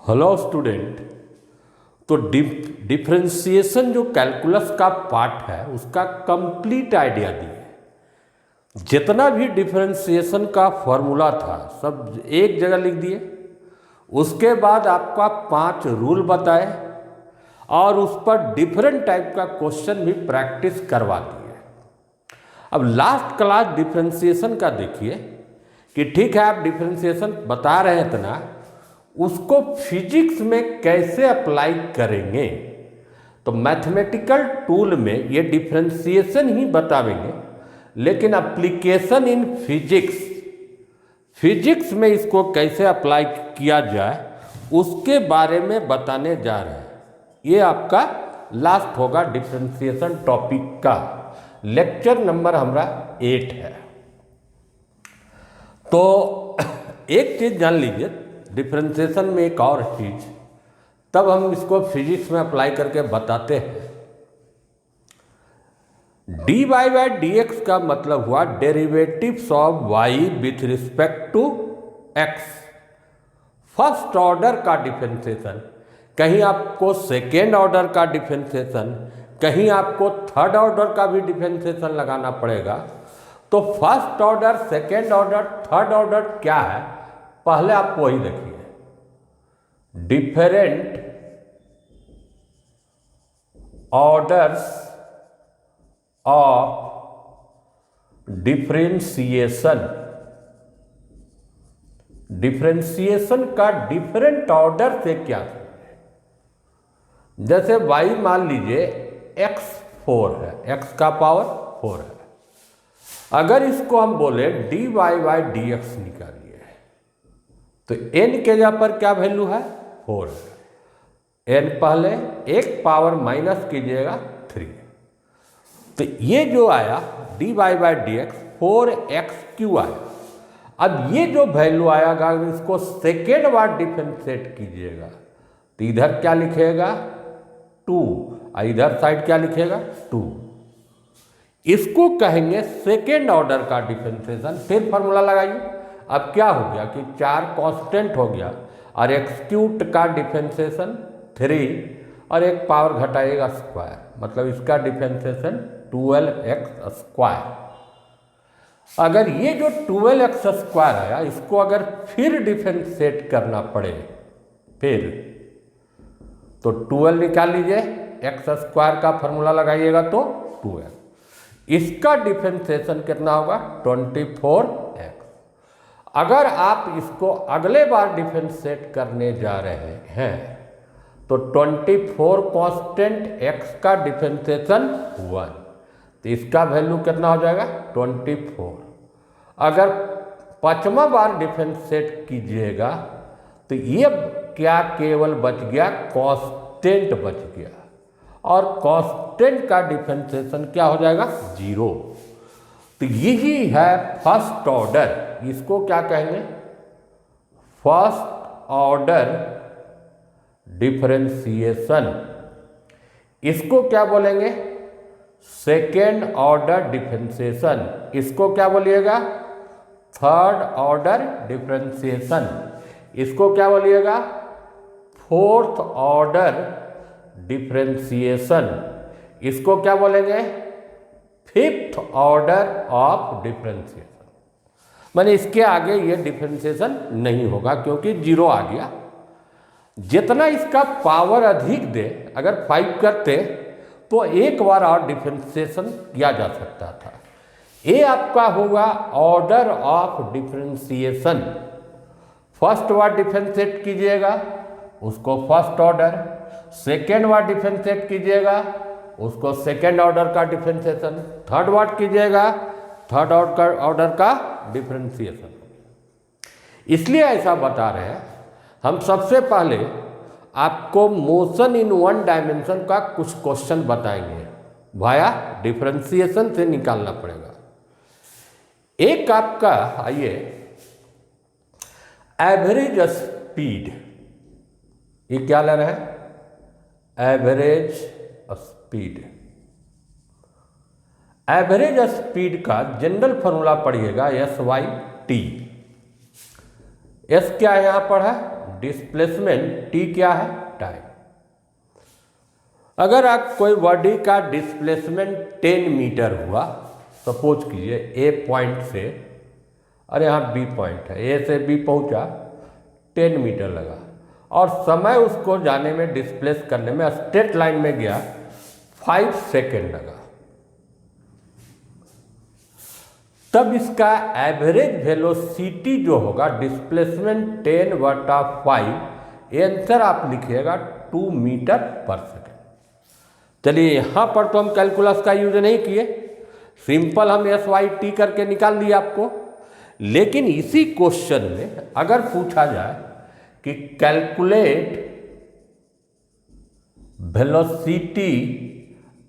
Hello student. तो differentiation जो calculus का पार्ट है उसका कंप्लीट आइडिया दिए। जितना भी डिफरेंशिएशन का फॉर्मूला था सब एक जगह लिख दिए। उसके बाद आपका 5 रूल बताए और उस पर डिफरेंट टाइप का क्वेश्चन भी प्रैक्टिस करवा दिए। अब लास्ट क्लास डिफरेंशिएशन का देखिए कि ठीक है आप डिफरेंशिएशन बता रहे हैं इतना, उसको फिजिक्स में कैसे अप्लाई करेंगे। तो मैथमेटिकल टूल में ये डिफरेंशिएशन ही बतावेंगे, लेकिन एप्लीकेशन इन फिजिक्स में इसको कैसे अप्लाई किया जाए उसके बारे में बताने जा रहे हैं। ये आपका लास्ट होगा डिफरेंशिएशन टॉपिक का। लेक्चर नंबर हमारा 8 है। तो एक चीज जान लीजिए डिफरेंशिएशन में, एक और चीज तब हम इसको फिजिक्स में अप्लाई करके बताते हैं। D y by d x का मतलब हुआ derivatives of y with respect to x. First order का डिफरेंशिएशन, कहीं आपको सेकेंड ऑर्डर का डिफरेंशिएशन, कहीं आपको थर्ड ऑर्डर का भी डिफरेंशिएशन लगाना पड़ेगा। तो first order, second order, third order क्या है पहले आप वही देखिए। Different orders of differentiation. Differentiation का डिफरेंट ऑर्डर से क्या है? जैसे y मान लीजिए x 4 है, x का पावर 4 है। अगर इसको हम बोले dy बाई डी एक्स निकालिए तो n के जगह पर क्या वैल्यू है? 4 है। n पहले एक पावर माइनस कीजिएगा 3। तो ये जो आया dy by d x 4x³ आया। अब ये जो वैल्यू आएगा इसको सेकेंड बार डिफरेंशिएट कीजिएगा तो इधर क्या लिखेगा? 2। इधर साइड क्या लिखेगा? 2। इसको कहेंगे सेकेंड ऑर्डर का डिफरेंशिएशन। फिर फॉर्मूला लगाइए। अब क्या हो गया कि 4 कांस्टेंट हो गया और x³ का डिफरेंशिएशन 3 और एक पावर घटाएगा स्क्वायर, मतलब इसका डिफरेंशिएशन 12x²। अगर ये जो 12x² आया इसको अगर फिर डिफरेंशिएट करना पड़े फिर तो 12 निकाल लीजिए, x² का फॉर्मूला लगाइएगा तो 2x। इसका डिफरेंशिएशन कितना होगा? 24x। अगर आप इसको अगले बार डिफरेंशिएट करने जा रहे हैं तो 24 कांस्टेंट x का डिफरेंशिएशन 1, तो इसका वैल्यू कितना हो जाएगा? 24। अगर 5वां बार डिफरेंशिएट कीजिएगा तो ये क्या केवल बच गया? कांस्टेंट बच गया। और कांस्टेंट का डिफरेंशिएशन क्या हो जाएगा? 0। तो यही है फर्स्ट ऑर्डर। इसको क्या कहेंगे? First order differentiation. इसको क्या बोलेंगे? Second order differentiation. इसको क्या बोलिएगा? Third order differentiation. इसको क्या बोलिएगा? Fourth order differentiation. इसको क्या बोलेंगे? Fifth order of differentiation. माने इसके आगे ये डिफरेंशिएशन नहीं होगा क्योंकि 0 आ गया। जितना इसका पावर अधिक दे, अगर 5 करते तो एक बार और डिफरेंशिएशन किया जा सकता था। ये आपका होगा order of differentiation. First bar differentiate कीजिएगा उसको फर्स्ट ऑर्डर, सेकेंड बार डिफरेंशिएट कीजिएगा उसको सेकेंड ऑर्डर का डिफरेंशिएशन, थर्ड बार कीजिएगा थर्ड ऑर्डर का डिफरेंशिएशन। इसलिए ऐसा बता रहे हैं हम। सबसे पहले आपको मोशन इन 1 डायमेंशन का कुछ क्वेश्चन बताएंगे, वाया डिफरेंशिएशन से निकालना पड़ेगा। एक आपका आइए एवरेज स्पीड, ये क्या ले रहे हैं? Average speed. एवरेज स्पीड का जनरल फॉर्मूला पढ़िएगा SY/T। S क्या है यहां पर है? डिस्प्लेसमेंट, टी क्या है, टाइम। अगर आप कोई बॉडी का डिस्प्लेसमेंट 10 मीटर हुआ, सपोज कीजिए ए पॉइंट से, और यहाँ बी पॉइंट है, ए से बी पहुँचा 10 मीटर लगा, और समय उसको जाने में, डिस्प्लेस करने में, स्ट्रेट लाइन में गया 5 सेकेंड लगा, तब इसका एवरेज वेलोसिटी जो होगा डिस्प्लेसमेंट 10/5, आंसर आप लिखिएगा 2 मीटर पर सेकेंड। चलिए यहाँ पर तो हम कैलकुलस का यूज नहीं किए, सिंपल हम SY/T करके निकाल दिए आपको। लेकिन इसी क्वेश्चन में अगर पूछा जाए कि कैलकुलेट वेलोसिटी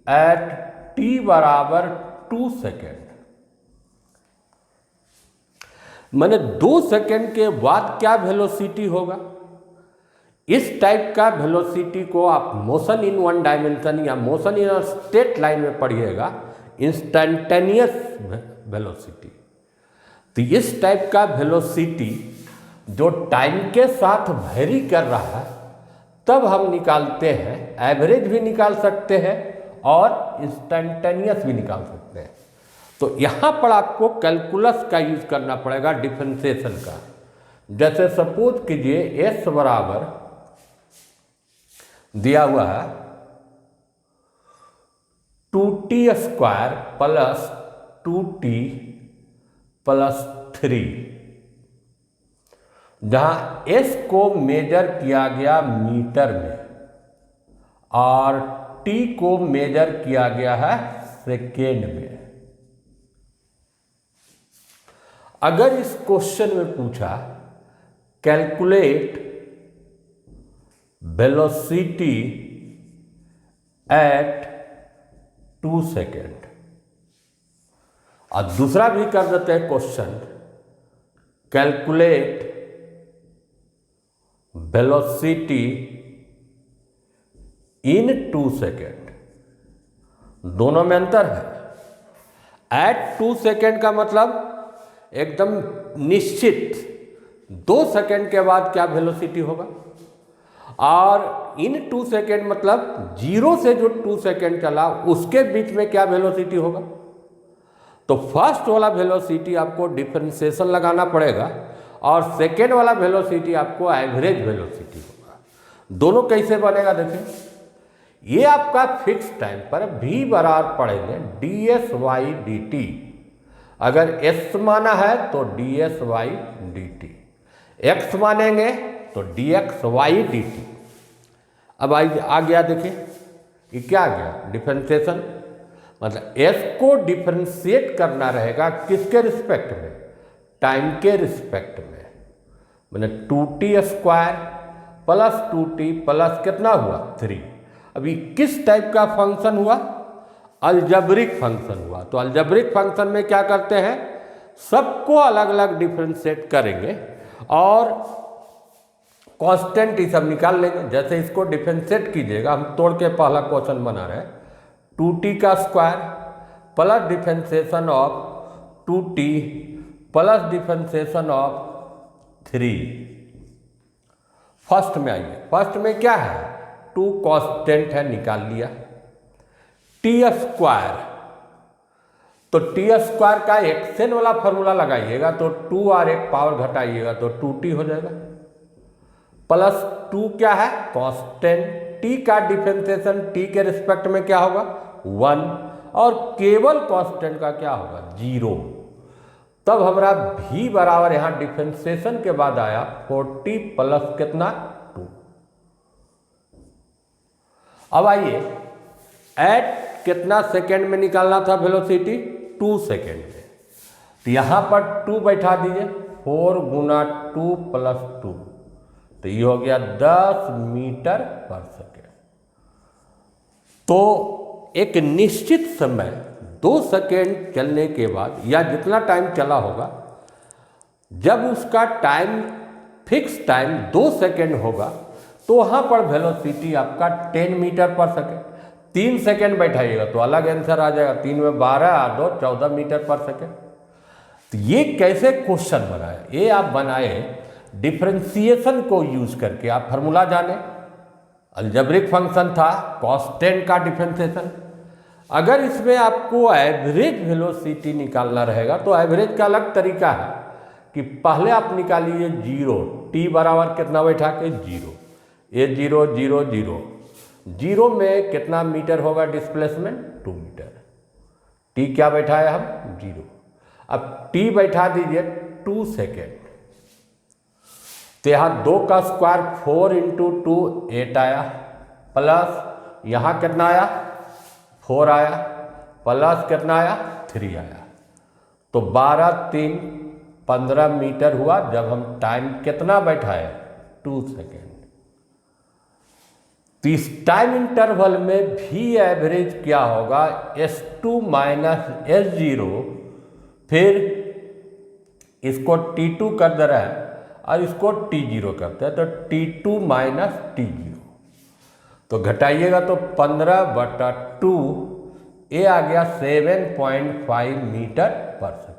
एट t बराबर 2 सेकेंड, माने 2 सेकेंड के बाद क्या वेलोसिटी होगा, इस टाइप का वेलोसिटी को आप मोशन इन वन डायमेंशन या मोशन इन स्ट्रेट लाइन में पढ़िएगा, इंस्टेंटेनियस वेलोसिटी। तो इस टाइप का वेलोसिटी जो टाइम के साथ वेरी कर रहा है, तब हम निकालते हैं, एवरेज भी निकाल सकते हैं और इंस्टेंटेनियस भी निकाल सकते हैं। तो यहाँ पर आपको कैलकुलस का यूज करना पड़ेगा, डिफरेंशिएशन का। जैसे सपोज कीजिए S बराबर दिया हुआ है 2t² प्लस 2t प्लस 3, जहाँ S को मेजर किया गया मीटर में और t को मेजर किया गया है सेकेंड में। अगर इस क्वेश्चन में पूछा कैलकुलेट वेलोसिटी एट 2 सेकेंड, और दूसरा भी कर देते हैं क्वेश्चन, कैलकुलेट वेलोसिटी इन 2 सेकेंड, दोनों में अंतर है। एट 2 सेकेंड का मतलब एकदम निश्चित 2 सेकेंड के बाद क्या वेलोसिटी होगा, और इन 2 सेकेंड मतलब 0 से जो 2 सेकेंड चला उसके बीच में क्या वेलोसिटी होगा। तो फर्स्ट वाला वेलोसिटी आपको डिफरेंशिएशन लगाना पड़ेगा, और सेकेंड वाला वेलोसिटी आपको एवरेज वेलोसिटी होगा। दोनों कैसे बनेगा देखिए, ये आपका फिक्स टाइम पर v बराबर पढ़ेंगे ds/dt, अगर s माना है तो ds/dt, x मानेंगे तो dx/dt। अब आ गया देखिए, ये क्या आ गया, डिफरेंशिएशन, मतलब s को डिफरेंशिएट करना रहेगा किसके रिस्पेक्ट में, टाइम के रिस्पेक्ट में, मैंने 2t² प्लस 2t प्लस कितना हुआ 3। अभी किस टाइप का फंक्शन हुआ, अलजेब्रिक फंक्शन हुआ। तो अलजेब्रिक फंक्शन में क्या करते हैं, सबको अलग अलग डिफरेंशिएट करेंगे और कांस्टेंट ये सब निकाल लेंगे। जैसे इसको डिफरेंशिएट कीजिएगा, हम तोड़ के पहला क्वेश्चन बना रहे हैं, 2t² plus differentiation of 2t plus differentiation of 3। First में आइए, फर्स्ट में क्या है, 2 कांस्टेंट है, निकाल लिया। t², तो t² का एक्सएन वाला फॉर्मूला लगाइएगा तो 2 और 1 पावर घटाइएगा तो 2t हो जाएगा, प्लस 2 क्या है कांस्टेंट, t का डिफरेंशिएशन t के रिस्पेक्ट में क्या होगा 1, और केवल कांस्टेंट का क्या होगा 0। तब हमारा v बराबर यहां डिफरेंशिएशन के बाद आया 40 प्लस कितना 2। अब आइए एट कितना सेकेंड में निकालना था वेलोसिटी, 2 सेकेंड में, तो यहां पर 2 बैठा दीजिए, 4 गुना 2 प्लस 2, तो ये हो गया 10 मीटर पर सेकेंड। तो एक निश्चित समय 2 सेकेंड चलने के बाद या जितना टाइम चला होगा, जब उसका टाइम फिक्स टाइम 2 सेकेंड होगा तो वहाँ पर वेलोसिटी आपका 10 मीटर पर सेकेंड। 3 सेकेंड बैठाइएगा तो अलग आंसर आ जाएगा, 3 में 12 और 2 14 मीटर पर सेकेंड। तो ये कैसे क्वेश्चन बनाए, ये आप बनाए डिफरेंशिएशन को यूज करके आप फार्मूला जाने, अलजेब्रिक फंक्शन था कॉन्स्टेंट का डिफरेंशिएशन। अगर इसमें आपको एवरेज वेलोसिटी निकालना रहेगा तो एवरेज का अलग तरीका है कि पहले आप निकालिए जीरो, टी बराबर कितना बैठा के जीरो, ये जीरो जीरो जीरो, जीरो में कितना मीटर होगा डिस्प्लेसमेंट 2 मीटर, टी क्या बैठाया हम जीरो, अब टी बैठा दीजिए 2 सेकेंड, तो यहाँ 2 का स्क्वायर 4 इंटू 2 8 आया, प्लस यहाँ कितना आया 4 आया, प्लस कितना आया 3 आया, तो 12 3 15 मीटर हुआ जब हम टाइम कितना बैठाए 2 सेकेंड। तो इस टाइम इंटरवल में भी एवरेज क्या होगा S2 माइनस S0, फिर इसको T2 कर दे रहा है और इसको T0 करते हैं तो T2 माइनस T0, तो घटाइएगा तो 15/2, ये आ गया 7.5 मीटर पर सेकेंड।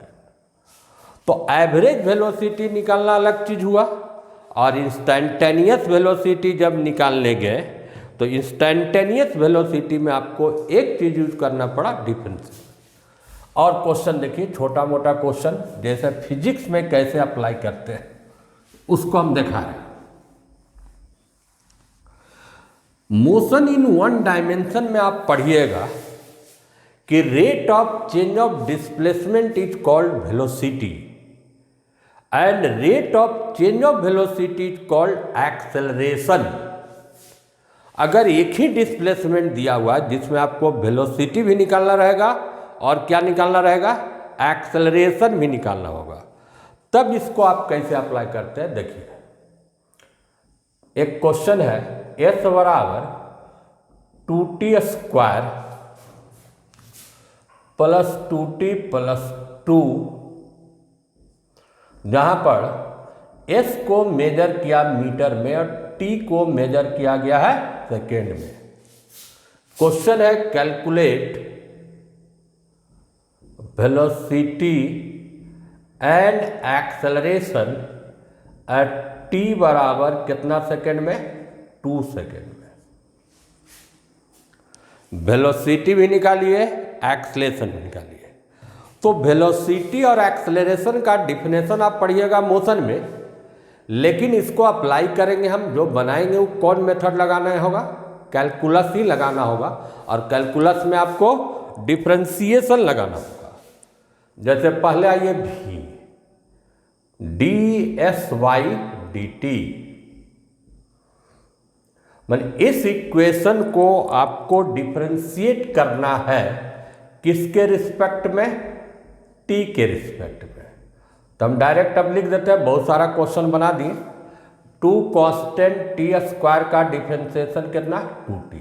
तो एवरेज वेलोसिटी निकालना अलग चीज हुआ, और इंस्टेंटेनियस वेलोसिटी जब निकालने गए तो इंस्टेंटेनियस वेलोसिटी में आपको एक चीज यूज करना पड़ा डिफरेंस। और क्वेश्चन देखिए, छोटा मोटा क्वेश्चन जैसे फिजिक्स में कैसे अप्लाई करते हैं उसको हम दिखा रहे हैं। मोशन इन वन डायमेंशन में आप पढ़िएगा कि rate of change of displacement is called velocity and rate of change of velocity is called acceleration. अगर एक ही डिस्प्लेसमेंट दिया हुआ है जिसमें आपको वेलोसिटी भी निकालना रहेगा और क्या निकालना रहेगा एक्सेलरेशन भी निकालना होगा, तब इसको आप कैसे अप्लाई करते हैं देखिए। एक क्वेश्चन है S बराबर 2t square plus 2t plus 2, जहां पर S को मेजर किया मीटर में और T को मेजर किया गया है सेकेंड में। क्वेश्चन है calculate velocity and acceleration at T बराबर कितना सेकेंड में 2 सेकेंड में। वेलोसिटी भी निकालिए, एक्सेलरेशन भी निकालिए। तो वेलोसिटी और एक्सेलरेशन का डिफिनेशन आप पढ़िएगा मोशन में, लेकिन इसको अप्लाई करेंगे हम, जो बनाएंगे वो कौन मेथड लगाना होगा कैलकुलस ही लगाना होगा, और कैलकुलस में आपको डिफरेंशिएशन लगाना होगा। जैसे पहले आइए भी dsy/dt, मतलब इस इक्वेशन को आपको डिफरेंशिएट करना है किसके रिस्पेक्ट में t के रिस्पेक्ट में। तो हम डायरेक्ट अब लिख देते हैं, बहुत सारा क्वेश्चन बना दिए। 2 कांस्टेंट t स्क्वायर का डिफरेंशिएशन कितना 2t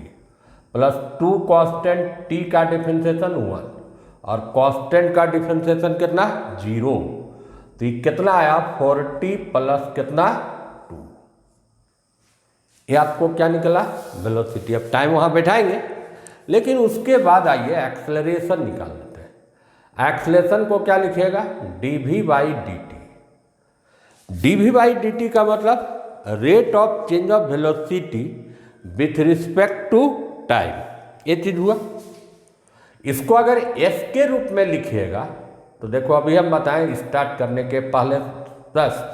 प्लस 2 कांस्टेंट t का डिफरेंशिएशन 1 और कांस्टेंट का डिफरेंशिएशन कितना 0, तो ये कितना आया 40 प्लस कितना 2, ये आपको क्या निकला वेलोसिटी। अब टाइम वहाँ बैठाएंगे, लेकिन उसके बाद आइए एक्सेलरेशन निकाल लेते हैं। एक्सेलरेशन को क्या लिखिएगा dv/dt। dv/dt का मतलब rate of change of velocity with respect to time, ये चीज हुआ। इसको अगर s के रूप में लिखिएगा तो देखो अभी हम बताएं स्टार्ट करने के पहले फर्स्ट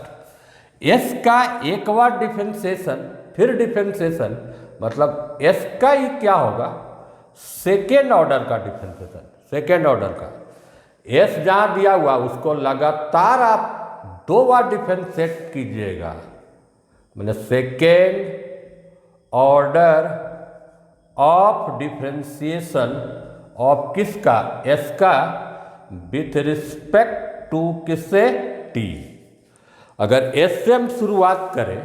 s का एक बार डिफरेंशिएशन फिर डिफरेंशिएशन, मतलब s का ही क्या होगा सेकेंड ऑर्डर का डिफरेंशिएशन, सेकेंड ऑर्डर का। s जहां दिया हुआ उसको लगातार आप 2 बार डिफरेंशिएट कीजिएगा, मतलब second order of differentiation of किसका s का विथ रिस्पेक्ट टू किससे t। अगर s से हम शुरुआत करें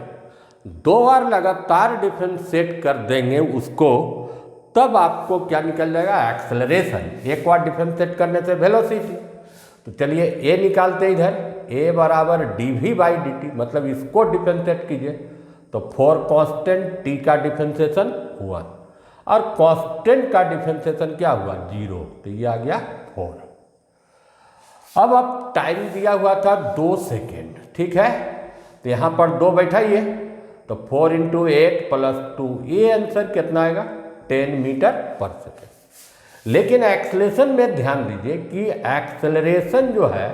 2 बार लगातार डिफरेंशिएट कर देंगे उसको, तब आपको क्या निकल जाएगा एक्सेलरेशन। एक बार डिफरेंशिएट करने से वेलोसिटी। तो चलिए a निकालते हैं इधर, a बराबर dv/dt, मतलब इसको डिफरेंशिएट कीजिए तो 4 कांस्टेंट t का डिफरेंशिएशन 1 और कांस्टेंट का डिफरेंशिएशन क्या हुआ 0, तो ये आ गया 4। अब टाइम दिया हुआ था 2 सेकेंड, ठीक है। तो यहाँ पर 2 बैठाइए, तो 4 × 8 + 2, ये आंसर कितना आएगा 10 मीटर पर सेकेंड। लेकिन एक्सेलरेशन में ध्यान दीजिए कि एक्सेलरेशन जो है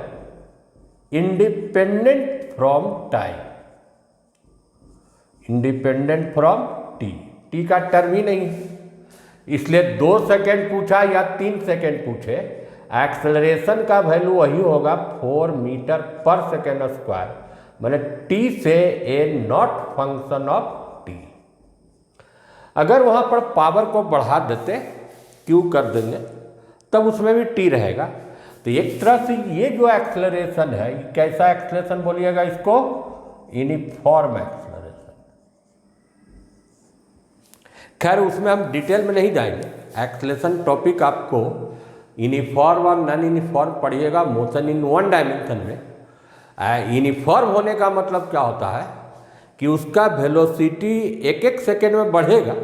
independent from time, independent from T का टर्म ही नहीं है, इसलिए 2 सेकेंड पूछा या 3 सेकेंड पूछे, एक्सेलरेशन का वैल्यू वही होगा 4 मीटर पर सेकेंड स्क्वायर, मैंने टी से ए नॉट फंक्शन ऑफ टी। अगर वहाँ पर पावर को बढ़ा देते, क्यू कर देंगे, तब उसमें भी टी रहेगा। तो एक तरह से ये जो एक्सेलरेशन है, ये कैसा एक्सेलरेशन बोलिएगा इसको, यूनिफॉर्म एक्सेलरेशन। खैर उसमें हम डिटेल में नहीं जाएंगे, एक्सेलरेशन टॉपिक आपको यूनिफॉर्म और नॉन यूनिफॉर्म पढ़िएगा मोशन इन 1 डायमेंशन में। यूनिफॉर्म होने का मतलब क्या होता है कि उसका वेलोसिटी एक सेकेंड में बढ़ेगा,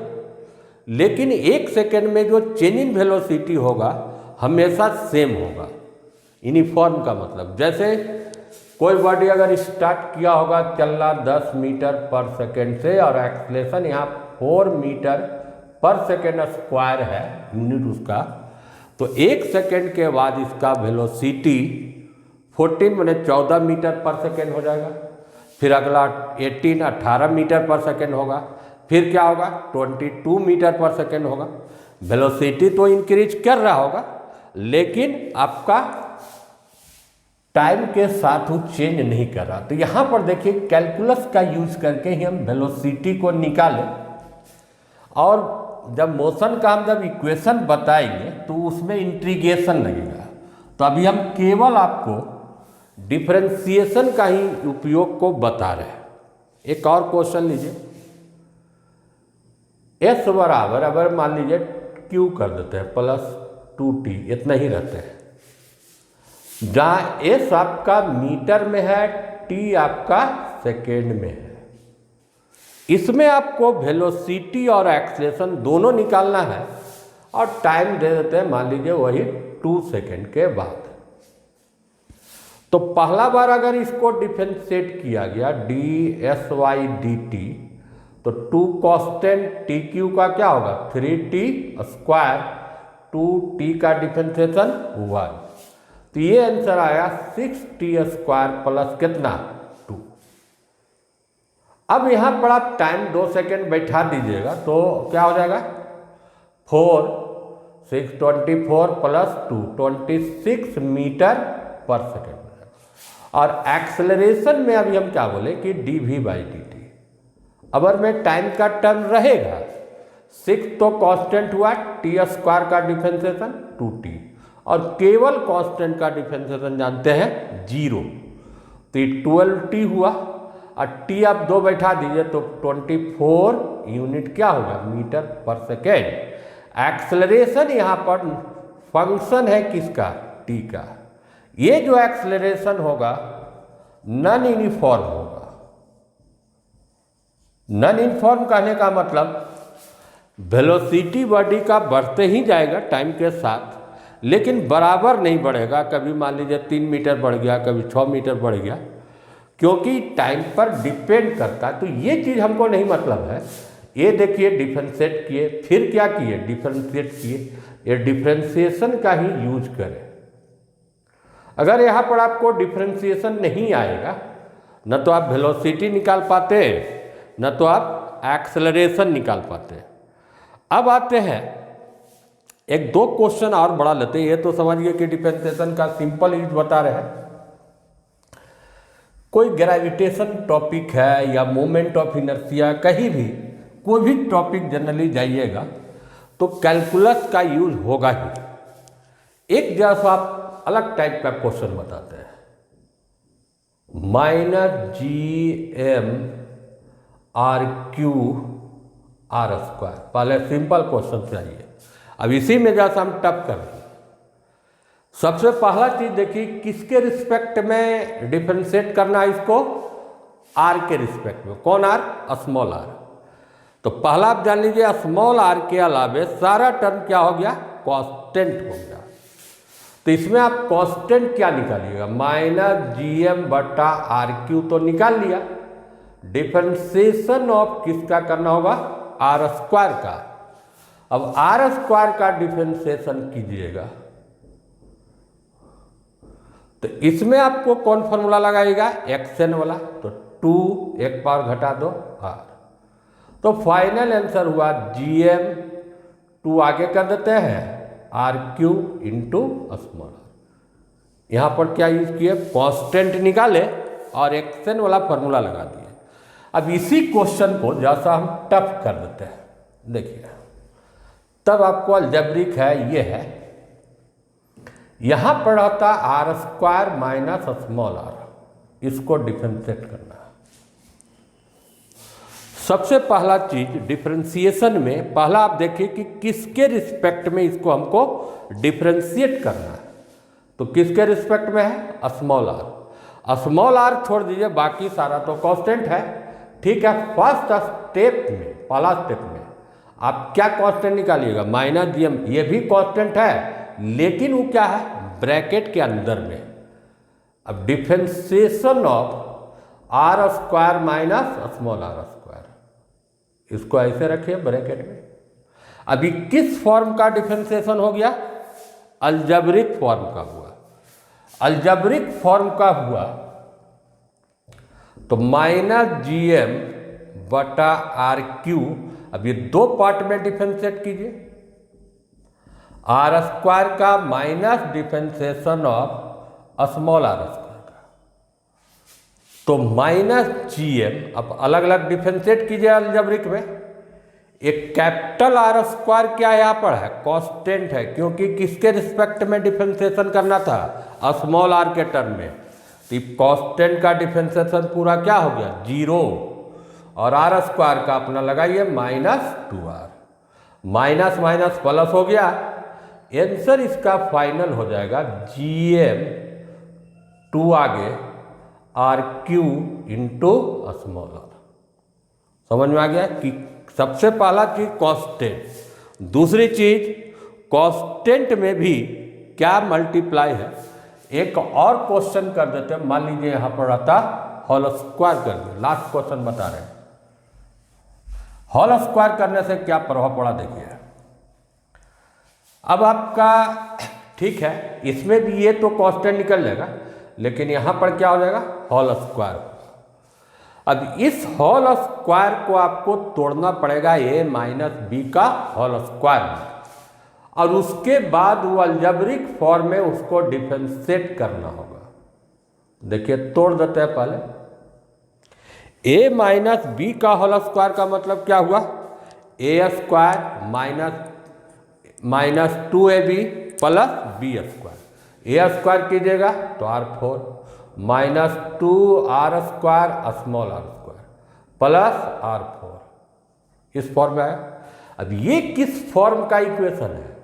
लेकिन 1 सेकेंड में जो चेंज इन वेलोसिटी होगा हमेशा सेम होगा। यूनिफॉर्म का मतलब जैसे कोई बॉडी अगर स्टार्ट किया होगा चलना 10 मीटर पर सेकेंड से और एक्सेलरेशन यहाँ 4 मीटर पर सेकेंड स्क्वायर है यूनिट उसका, तो 1 सेकेंड के बाद इसका वेलोसिटी 14 मीटर पर सेकेंड हो जाएगा, फिर अगला 18 मीटर पर सेकेंड होगा, फिर क्या होगा 22 मीटर पर सेकेंड होगा। वेलोसिटी तो इंक्रीज कर रहा होगा, लेकिन आपका टाइम के साथ वो चेंज नहीं कर रहा। तो यहाँ पर देखिए कैलकुलस का यूज करके ही हम वेलोसिटी को निकालें, और जब मोशन का हम जब इक्वेशन बताएंगे तो उसमें इंटीग्रेशन लगेगा। तो अभी हम केवल आपको डिफरेंशिएशन का ही उपयोग को बता रहे हैं। एक और क्वेश्चन लीजिए, एस बराबर अगर मान लीजिए क्यू कर देते हैं +2t, इतना ही रहते हैं, जहाँ एस आपका मीटर में है, टी आपका सेकेंड में है। इसमें आपको वेलोसिटी और एक्सेलरेशन दोनों निकालना है, और टाइम दे देते हैं मान लीजिए वही 2 सेकेंड के बाद। तो पहला बार अगर इसको डिफरेंशिएट किया गया dy/dt, तो 2 कांस्टेंट टी क्यू का क्या होगा 3t², 2t का डिफरेंशिएशन 1, तो ये आंसर आया 6t² प्लस कितना 2। अब यहाँ पर आप टाइम 2 सेकेंड बैठा दीजिएगा तो क्या हो जाएगा 4 6 24 प्लस 2 26 मीटर पर सेकेंड। और एक्सेलरेशन में अभी हम क्या बोले कि dv/dt, अगर में टाइम का टर्म रहेगा 6 तो कांस्टेंट हुआ, t² का डिफरेंशिएशन 2t, और केवल कांस्टेंट का डिफरेंशिएशन जानते हैं 0, तो ये 12t हुआ, और t आप 2 बैठा दीजिए तो 24 यूनिट क्या होगा मीटर पर सेकेंड। एक्सेलरेशन यहाँ पर फंक्शन है किसका t का। ये जो एक्सेलरेशन होगा नॉन यूनिफॉर्म होगा। नॉन यूनिफॉर्म कहने का मतलब वेलोसिटी बॉडी का बढ़ते ही जाएगा टाइम के साथ, लेकिन बराबर नहीं बढ़ेगा। कभी मान लीजिए 3 मीटर बढ़ गया, कभी 6 मीटर बढ़ गया, क्योंकि टाइम पर डिपेंड करता है। तो ये चीज़ हमको नहीं मतलब है। ये देखिए डिफरेंशिएट किए, फिर क्या किए डिफरेंशिएट किए, ये डिफरेंशिएशन का ही यूज करें। अगर यहाँ पर आपको डिफरेंशिएशन नहीं आएगा, न तो आप वेलोसिटी निकाल पाते, न तो आप एक्सेलरेशन निकाल पाते। अब आते हैं 1-2 क्वेश्चन और बढ़ा लेते हैं। ये तो समझिए कि डिफरेंशिएशन का सिंपल यूज बता रहे हैं। कोई ग्रेविटेशन टॉपिक है या मोमेंट ऑफ इनर्शिया, कहीं भी कोई भी टॉपिक जनरली जाइएगा तो कैलकुलस का यूज होगा ही। एक जैसा आप अलग टाइप का क्वेश्चन बताते हैं, -gm/r³r²। पहले सिंपल क्वेश्चन चाहिए, अब इसी में जैसा हम टप कर रहे हैं। सबसे पहला चीज देखिए किसके रिस्पेक्ट में डिफरेंशिएट करना है इसको, आर के रिस्पेक्ट में। कौन आर, स्मॉल आर। तो पहला आप जान लीजिए स्मॉल आर के अलावे सारा टर्म क्या हो गया, कांस्टेंट हो गया। तो इसमें आप कांस्टेंट क्या निकालिएगा, -gm/r³ तो निकाल लिया, डिफरेंशिएशन ऑफ किसका करना होगा, आर स्क्वायर का। अब आर स्क्वायर का डिफरेंशिएशन कीजिएगा तो इसमें आपको कौन फॉर्मूला लगाएगा, एक्सएन वाला, तो 2 एक पावर घटा दो आर, तो फाइनल आंसर हुआ जीएम, 2 आगे कर देते हैं r cube into small r. यहाँ पर क्या यूज किए, कांस्टेंट निकाले और एक्सएन वाला फॉर्मूला लगा दिए। अब इसी क्वेश्चन को जैसा हम टफ कर देते हैं, देखिए तब आपको अलजेब्रिक है, ये है, यहाँ पर रहता r square minus small r, इसको डिफरेंशिएट करना है। सबसे पहला चीज डिफरेंशिएशन में पहला आप देखिए कि किसके रिस्पेक्ट में इसको हमको डिफरेंशिएट करना है, तो किसके रिस्पेक्ट में है, स्मॉल आर। स्मॉल आर छोड़ दीजिए, बाकी सारा तो कांस्टेंट है, ठीक है। फर्स्ट स्टेप में, पहला स्टेप में आप क्या कांस्टेंट निकालिएगा, माइनस जीएम, ये भी कांस्टेंट है लेकिन वो क्या है, ब्रैकेट के अंदर में। अब differentiation of r square minus small are square, इसको ऐसे रखिए ब्रैकेट में। अभी किस फॉर्म का डिफरेंशिएशन हो गया, अलजेब्रिक फॉर्म का हुआ। अलजेब्रिक फॉर्म का हुआ तो माइनस जीएम बटा आर क्यू, अब ये 2 पार्ट में डिफरेंशिएट कीजिए, आर स्क्वायर का minus differentiation of small are square का, तो माइनस जीएम, अब अलग अलग डिफरेंशिएट कीजिए अलजेब्रिक में। एक कैपिटल आर स्क्वायर क्या यहाँ पर है, कांस्टेंट है, क्योंकि किसके रिस्पेक्ट में डिफरेंशिएशन करना था, स्मॉल आर के टर्म में, तो कांस्टेंट का डिफरेंशिएशन पूरा क्या हो गया, 0, और आर स्क्वायर का अपना लगाइए minus 2r, minus minus plus हो गया, आंसर इसका फाइनल हो जाएगा जीएम 2 आगे r cube into small r. समझ में आ गया कि सबसे पहला चीज कांस्टेंट, दूसरी चीज कांस्टेंट में भी क्या मल्टीप्लाई है। एक और क्वेश्चन कर देते हैं, मान लीजिए यहां पर रहता होल स्क्वायर कर दे, लास्ट क्वेश्चन बता रहे हैं। होल स्क्वायर करने से क्या प्रभाव पड़ा देखिए। अब आपका ठीक है, इसमें भी ये तो कांस्टेंट निकल जाएगा, लेकिन यहां पर क्या हो जाएगा, होल स्क्वायर। अब इस होल स्क्वायर को आपको तोड़ना पड़ेगा a माइनस बी का होल स्क्वायर में, और उसके बाद वो अलजेब्रिक फॉर्म में उसको डिफरेंशिएट करना होगा। देखिए तोड़ देते हैं पहले, a माइनस बी का होल स्क्वायर का मतलब क्या हुआ, A square minus 2ab plus B square, A square कीजिएगा तो r4 minus 2r square small are square plus r4, इस फॉर्म में आया। अब ये किस फॉर्म का इक्वेशन है,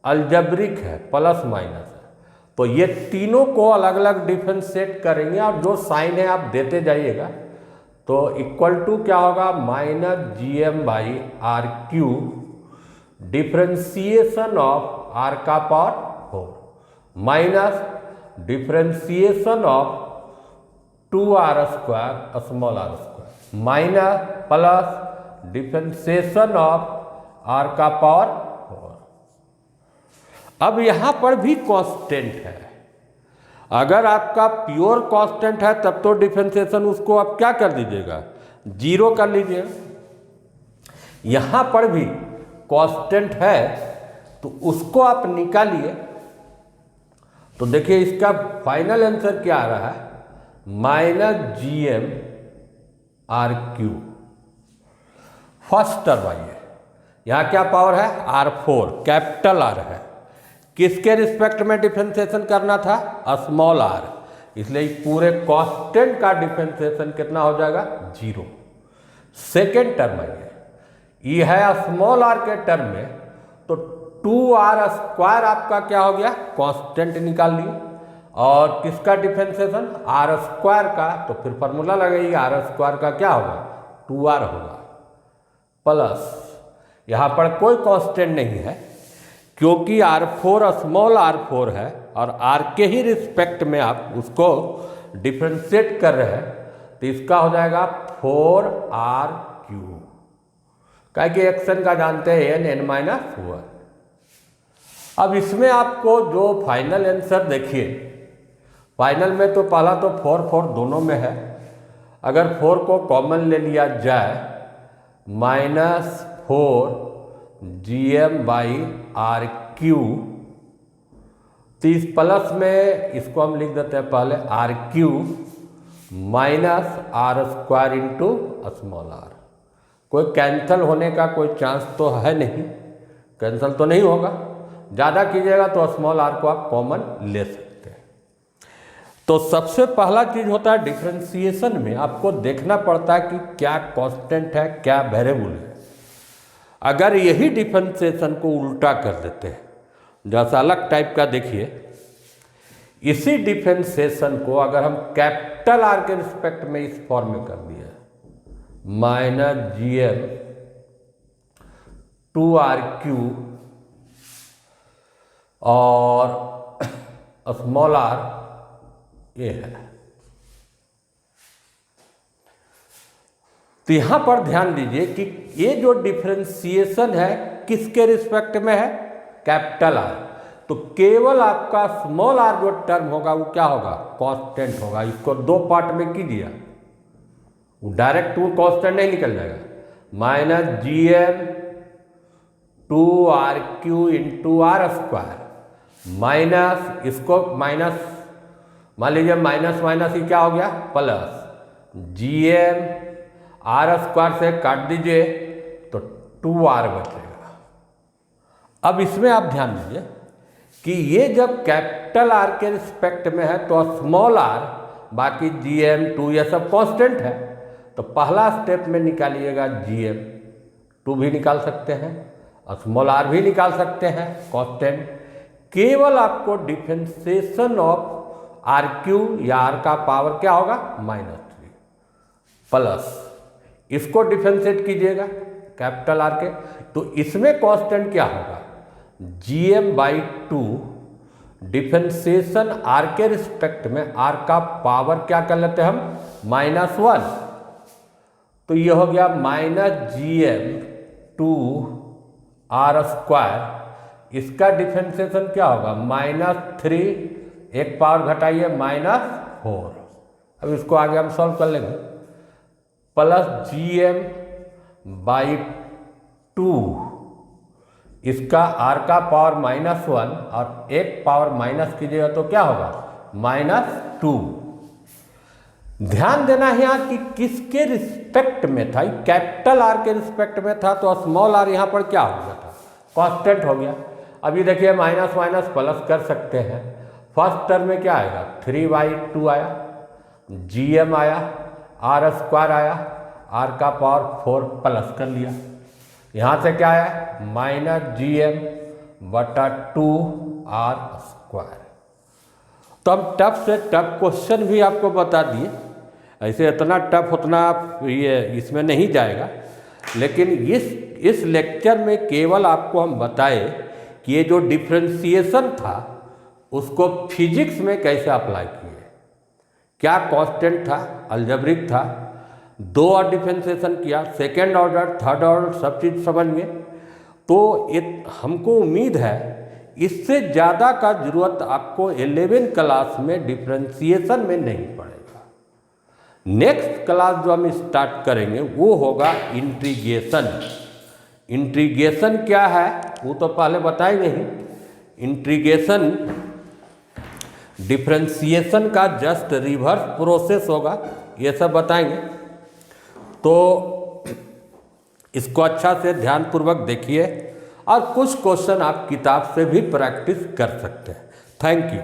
अलजेब्रिक है, प्लस माइनस है, तो ये तीनों को अलग अलग डिफरेंशिएट करेंगे और जो साइन है आप देते जाइएगा, तो इक्वल टू क्या होगा, minus GM by R cube differentiation of R का power 4 minus differentiation of 2r square small are square minus plus differentiation of R का पावर 4। अब यहां पर भी कांस्टेंट है, अगर आपका प्योर कांस्टेंट है तब तो डिफरेंशिएशन उसको आप क्या कर दीजिएगा, 0 कर लीजिए। यहां पर भी कांस्टेंट है तो उसको आप निकालिए, तो देखिए इसका फाइनल आंसर क्या आ रहा है, minus GM r cube. First term आइए, यहां क्या पावर है, r4, कैपिटल आर है, किसके रिस्पेक्ट में डिफरेंशिएशन करना था, स्मॉल आर, इसलिए पूरे कांस्टेंट का डिफरेंशिएशन कितना हो जाएगा, 0। सेकेंड टर्म आइए, ये है स्मॉल आर के टर्म में, तो 2r स्क्वायर आपका क्या हो गया, कांस्टेंट निकाल लिए, और किसका डिफरेंशिएशन, आर स्क्वायर का, तो फिर फॉर्मूला लगाइए, आर स्क्वायर का क्या होगा, 2r होगा, प्लस यहाँ पर कोई कांस्टेंट नहीं है क्योंकि r4 स्मॉल r4 है और r के ही रिस्पेक्ट में आप उसको डिफरेंशिएट कर रहे हैं, तो इसका हो जाएगा 4r3। क्या कि एक्शन का जानते हैं n(n-1)। अब इसमें आपको जो फाइनल आंसर देखिए, फाइनल में तो पहला तो 4 दोनों में है। अगर 4 को कॉमन ले लिया जाए -4gm/r3, तो इस प्लस में इसको हम लिख देते हैं पहले r3 -r² into small r। कोई कैंसिल होने का कोई चांस तो है नहीं, कैंसिल तो नहीं होगा। ज़्यादा कीजिएगा तो स्मॉल r को आप कॉमन ले सकते हैं। तो सबसे पहला चीज़ होता है डिफरेंशिएशन में आपको देखना पड़ता है कि क्या कांस्टेंट है क्या वेरिएबल है। अगर यही डिफरेंशिएशन को उल्टा कर देते हैं, जैसा अलग टाइप का देखिए, इसी डिफरेंशिएशन को अगर हम कैपिटल R के रिस्पेक्ट में इस फॉर्म में कर दिए -gm2r3 और स्मॉल r ये है, तो यहां पर ध्यान दीजिए कि ये जो डिफरेंशिएशन है किसके रिस्पेक्ट में है, कैपिटल R। तो केवल आपका स्मॉल r जो टर्म होगा वो क्या होगा, कांस्टेंट होगा। इसको दो पार्ट में कीजिए, वो डायरेक्ट वो कांस्टेंट नहीं निकल जाएगा। -gm2r3 इंटू r² माइनस इसको माइनस, मान लीजिए माइनस माइनस ही क्या हो गया प्लस, gm(r²) से काट दीजिए तो 2r बचेगा। अब इसमें आप ध्यान दीजिए कि ये जब कैपिटल R के रिस्पेक्ट में है तो स्मॉल r, बाकी gm2 ये सब कांस्टेंट है। तो पहला स्टेप में निकालिएगा gm2 भी निकाल सकते हैं, स्मॉल r भी निकाल सकते हैं कांस्टेंट। केवल आपको डिफरेंशिएशन ऑफ r3 या r का पावर क्या होगा -3 प्लस इसको डिफरेंशिएट कीजिएगा कैपिटल R के, तो इसमें कांस्टेंट क्या होगा gm/2 डिफरेंशिएशन R के रिस्पेक्ट में r का पावर क्या कर लेते हैं हम -1, तो ये हो गया -gm2r²। इसका डिफरेंशिएशन क्या होगा -3, एक पावर घटाइए -4। अब इसको आगे हम सॉल्व कर लेंगे, प्लस gm/2 इसका r का पावर -1 और एक पावर माइनस कीजिएगा तो क्या होगा -2। ध्यान देना है यहाँ कि किसके रिस्पेक्ट में था, कैपिटल R के रिस्पेक्ट में था तो स्मॉल r यहाँ पर क्या हो गया था, कांस्टेंट हो गया। अभी देखिए माइनस माइनस प्लस कर सकते हैं। फर्स्ट टर्म में क्या आएगा 3/2 आया, gm आया, r² आया, r का पावर 4 प्लस कर लिया। यहाँ से क्या आया -gm/2r²। तो हम टफ से टफ क्वेश्चन भी आपको बता दिए, ऐसे इतना टफ उतना ये इसमें नहीं जाएगा, लेकिन इस लेक्चर में केवल आपको हम बताए कि ये जो डिफरेंशिएशन था उसको फिजिक्स में कैसे अप्लाई किए, क्या कांस्टेंट था, अलजेब्रिक था, 2 और डिफरेंशिएशन किया, सेकेंड ऑर्डर थर्ड ऑर्डर सब चीज़ समझ में। तो हमको उम्मीद है इससे ज़्यादा का जरूरत आपको 11वीं क्लास में डिफरेंशिएशन में नहीं पड़ेगा। नेक्स्ट क्लास जो हम स्टार्ट करेंगे वो होगा इंटीग्रेशन। इंटीग्रेशन क्या है वो तो पहले बताएंगे ही। इंटीग्रेशन डिफरेंशिएशन का जस्ट रिवर्स प्रोसेस होगा, ये सब बताएंगे। तो इसको अच्छा से ध्यानपूर्वक देखिए और कुछ क्वेश्चन आप किताब से भी प्रैक्टिस कर सकते हैं। Thank you.